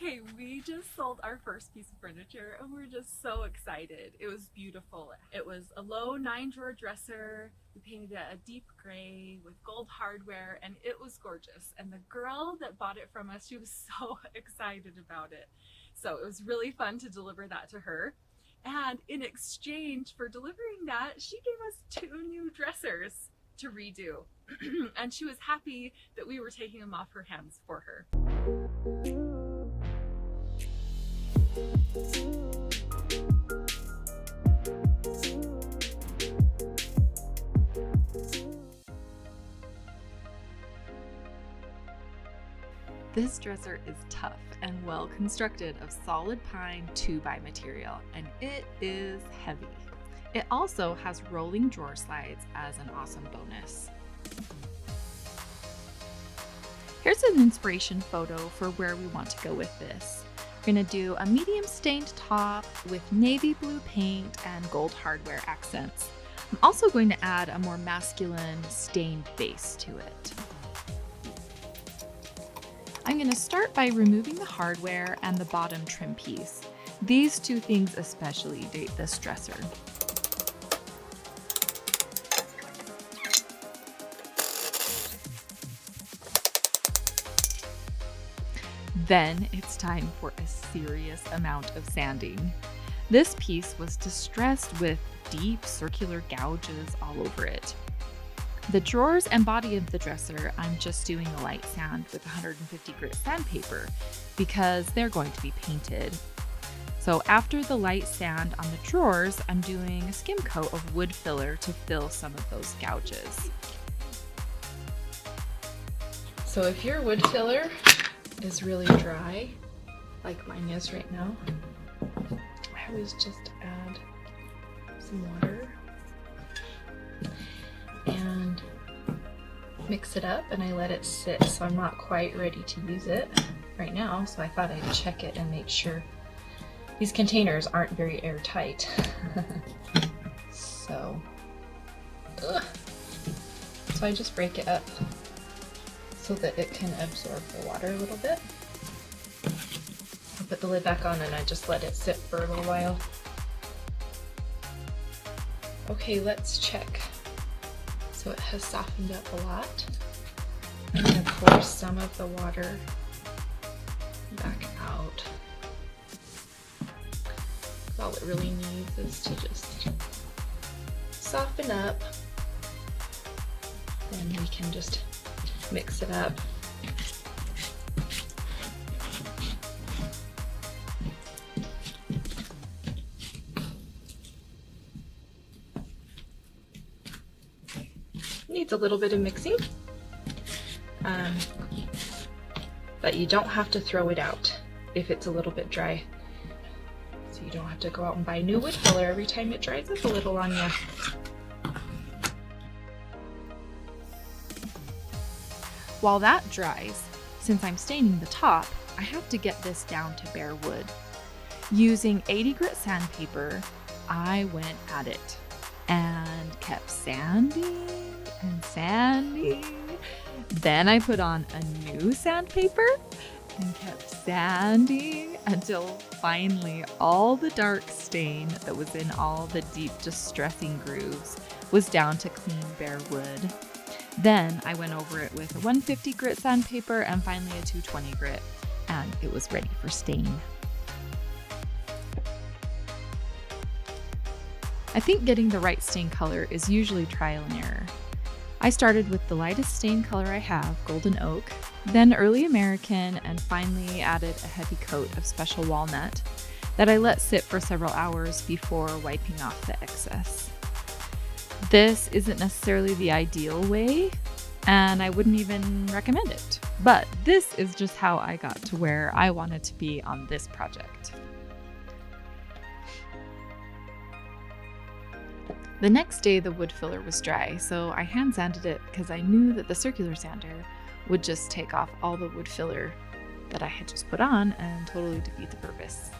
Okay, we just sold our first piece of furniture and we're just so excited. It was beautiful. It was a low 9 drawer dresser. We painted it a deep gray with gold hardware and it was gorgeous. And the girl that bought it from us, she was so excited about it. So it was really fun to deliver that to her. And in exchange for delivering that, she gave us 2 new dressers to redo. And she was happy that we were taking them off her hands for her. This dresser is tough and well constructed of solid pine 2x material, and it is heavy. It also has rolling drawer slides as an awesome bonus. Here's an inspiration photo for where we want to go with this. We're going to do a medium stained top with navy blue paint and gold hardware accents. I'm also going to add a more masculine stained base to it. I'm going to start by removing the hardware and the bottom trim piece. These two things especially date this dresser. Then it's time for a serious amount of sanding. This piece was distressed with deep circular gouges all over it. The drawers and body of the dresser, I'm just doing a light sand with 150 grit sandpaper because they're going to be painted. So after the light sand on the drawers, I'm doing a skim coat of wood filler to fill some of those gouges. So if your wood filler is really dry, like mine is right now, I always just add some water and mix it up, and I let it sit, so I'm not quite ready to use it right now, so I thought I'd check it and make sure. These containers aren't very airtight. So I just break it up so that it can absorb the water a little bit. I put the lid back on and I just let it sit for a little while. Okay, let's check. So it has softened up a lot. I'm going to pour some of the water back out. All it really needs is to just soften up. Then we can just mix it up. Needs a little bit of mixing, but you don't have to throw it out if it's a little bit dry. So you don't have to go out and buy new wood filler every time it dries up a little on you. While that dries, since I'm staining the top, I have to get this down to bare wood. Using 80 grit sandpaper, I went at it and kept sanding and sanding. Then I put on a new sandpaper and kept sanding until finally all the dark stain that was in all the deep distressing grooves was down to clean bare wood. Then I went over it with a 150 grit sandpaper and finally a 220 grit, and it was ready for stain. I think getting the right stain color is usually trial and error. I started with the lightest stain color I have, Golden Oak, then Early American, and finally added a heavy coat of Special Walnut that I let sit for several hours before wiping off the excess. This isn't necessarily the ideal way, and I wouldn't even recommend it, but this is just how I got to where I wanted to be on this project. The next day the wood filler was dry, so I hand sanded it because I knew that the circular sander would just take off all the wood filler that I had just put on and totally defeat the purpose.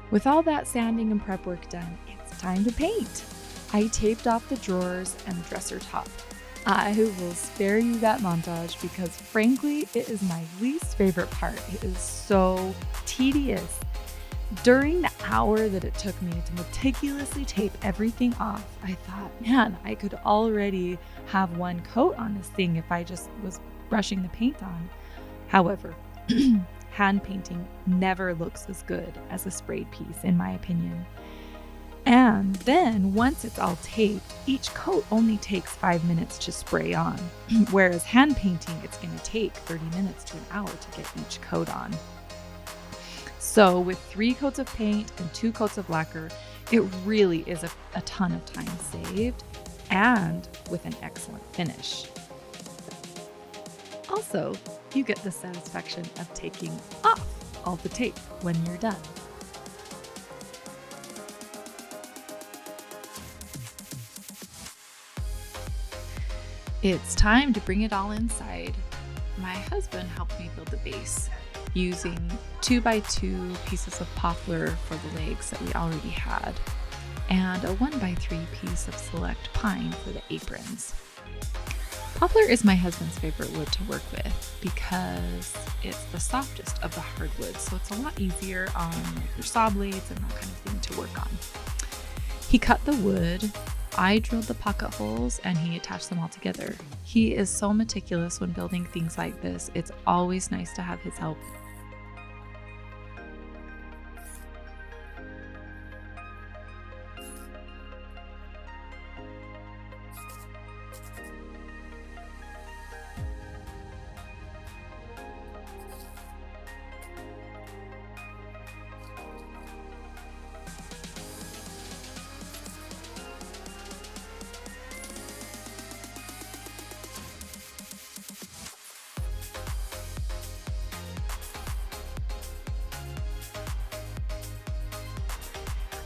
With all that sanding and prep work done, it's time to paint. I taped off the drawers and the dresser top. I will spare you that montage because frankly, it is my least favorite part. It is so tedious. During the hour that it took me to meticulously tape everything off, I thought, man, I could already have one coat on this thing if I just was brushing the paint on. However, hand painting never looks as good as a sprayed piece, in my opinion. And then once it's all taped, each coat only takes 5 minutes to spray on, whereas hand painting, it's going to take 30 minutes to an hour to get each coat on. So with 3 coats of paint and 2 coats of lacquer, it really is a ton of time saved and with an excellent finish. Also, you get the satisfaction of taking off all the tape when you're done. It's time to bring it all inside. My husband helped me build the base using 2x2 pieces of poplar for the legs that we already had, and a 1x3 piece of select pine for the aprons. Poplar is my husband's favorite wood to work with because it's the softest of the hardwoods, so it's a lot easier on your saw blades and that kind of thing to work on. He cut the wood, I drilled the pocket holes, and he attached them all together. He is so meticulous when building things like this. It's always nice to have his help.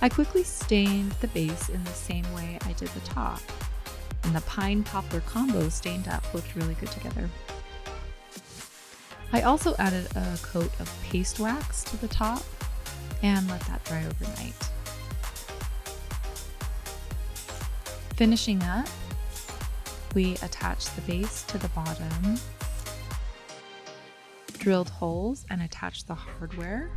I quickly stained the base in the same way I did the top, and the pine poplar combo stained up looked really good together. I also added a coat of paste wax to the top and let that dry overnight. Finishing up, we attached the base to the bottom, drilled holes and attached the hardware.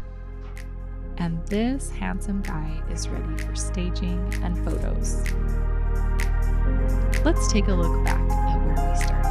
And this handsome guy is ready for staging and photos. Let's take a look back at where we started.